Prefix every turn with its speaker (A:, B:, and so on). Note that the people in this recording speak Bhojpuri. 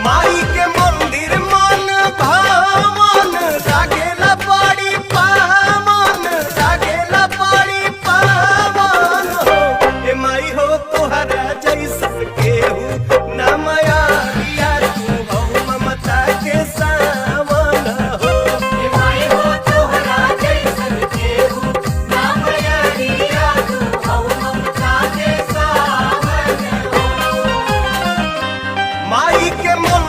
A: माई के मंदिर मन भावन लागेला बड़ी पावन, लागेला बड़ी पावन हो। ए माई हो तोहरा जैसन केहू ना माया दिया, तू हो ममता के सावन हो।
B: ए माई हो तोहरा जैसन केहू ना माया दिया, तू हो ममता के सावन हो।
A: माई के मन